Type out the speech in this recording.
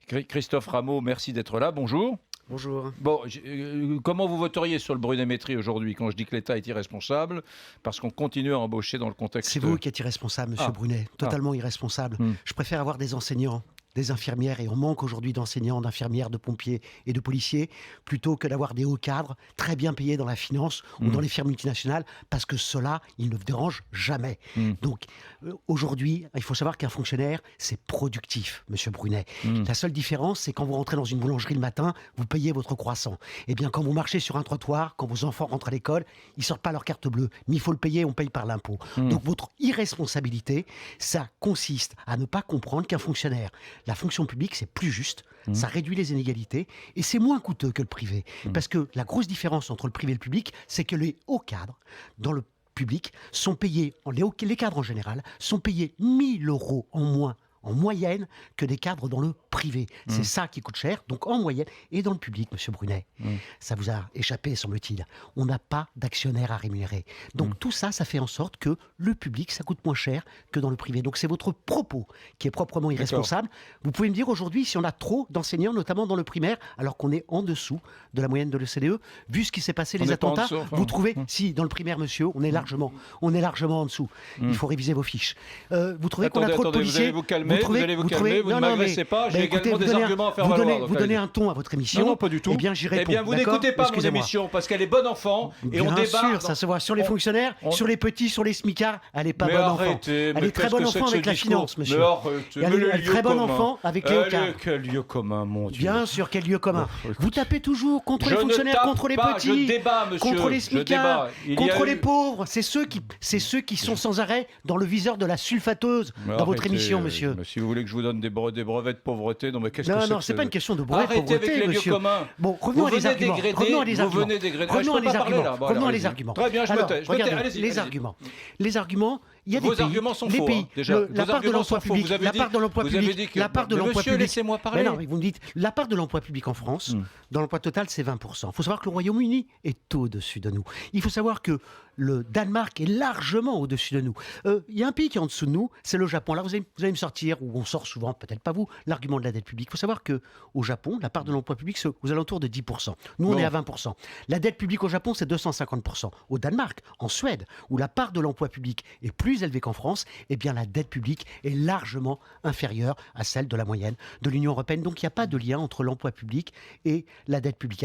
Christophe Rameau, merci d'être là. Bonjour. Bonjour. Bon, comment vous voteriez sur le brunémétrie aujourd'hui quand je dis que l'État est irresponsable parce qu'on continue à embaucher dans le contexte... C'est vous qui êtes irresponsable, monsieur Brunet, totalement irresponsable. Je préfère avoir des enseignants, des infirmières, et on manque aujourd'hui d'enseignants, d'infirmières, de pompiers et de policiers, plutôt que d'avoir des hauts cadres très bien payés dans la finance ou dans les firmes multinationales, parce que cela, ils ne vous dérangent jamais. Donc, aujourd'hui, il faut savoir qu'un fonctionnaire, c'est productif, monsieur Brunet. La seule différence, c'est quand vous rentrez dans une boulangerie le matin, vous payez votre croissant. Eh bien, quand vous marchez sur un trottoir, quand vos enfants rentrent à l'école, ils sortent pas leur carte bleue, mais il faut le payer, on paye par l'impôt. Donc, votre irresponsabilité, ça consiste à ne pas comprendre qu'un fonctionnaire, la fonction publique, c'est plus juste, ça réduit les inégalités et c'est moins coûteux que le privé. Parce que la grosse différence entre le privé et le public, c'est que les hauts cadres, dans le public, sont payés, les cadres en général, sont payés 1 000 € en moins en moyenne que des cadres dans le privé. C'est ça qui coûte cher, donc en moyenne. Et dans le public, monsieur Brunet, ça vous a échappé, semble-t-il, on n'a pas d'actionnaires à rémunérer. Donc tout ça, ça fait en sorte que le public, ça coûte moins cher que dans le privé. Donc c'est votre propos qui est proprement irresponsable. Vous pouvez me dire aujourd'hui si on a trop d'enseignants, notamment dans le primaire, alors qu'on est en dessous de la moyenne de l'OCDE. Vu ce qui s'est passé, les attentats, vous trouvez, si dans le primaire, monsieur, on est largement en dessous. Il faut réviser vos fiches. Vous trouvez qu'on a trop de policiers? Vous allez vous calmer, vous ne m'agressez pas, j'ai également des arguments à faire valoir. Vous donnez un ton à votre émission. Non, pas du tout. Eh bien, j'y réponds. Eh bien, vous n'écoutez pas mon émission, parce qu'elle est bonne enfant, et on débat... Bien sûr, ça se voit sur les fonctionnaires, sur les petits, sur les smicards, elle n'est pas bonne enfant. Elle est très bonne enfant avec la finance, monsieur. Elle est très bonne enfant avec les hauts cadres. Quel lieu commun, mon Dieu. Bien sûr, quel lieu commun. Vous tapez toujours contre les fonctionnaires, contre les petits, contre les smicards, contre les pauvres. C'est ceux qui sont sans arrêt dans le viseur de la sulfateuse dans votre émission, monsieur. Si vous voulez que je vous donne des brevets de pauvreté, non mais qu'est-ce que c'est? Non, c'est pas une question de brevet de pauvreté, arrêtez avec les lieux communs. Bon, revenons à des arguments. Revenons à des arguments. Revenons à des arguments. Très bien, je me tais. Regardez, les arguments. Les arguments, il y a des pays... Vos arguments sont faux, déjà. La part de l'emploi public, la part de l'emploi public, la part de l'emploi public... laissez-moi parler. Non, mais vous me dites, la part de l'emploi public en France, dans l'emploi total, c'est 20%. Il faut savoir que le Royaume-Uni est au-dessus de nous. Il faut savoir que le Danemark est largement au-dessus de nous. Il y a un pays qui est en dessous de nous, c'est le Japon. Là, vous allez me sortir, ou on sort souvent, peut-être pas vous, l'argument de la dette publique. Il faut savoir qu'au Japon, la part de l'emploi public, c'est aux alentours de 10%. Nous, on est à 20%. La dette publique au Japon, c'est 250%. Au Danemark, en Suède, où la part de l'emploi public est plus élevée qu'en France, eh bien, la dette publique est largement inférieure à celle de la moyenne de l'Union européenne. Donc, il n'y a pas de lien entre l'emploi public et la dette publique.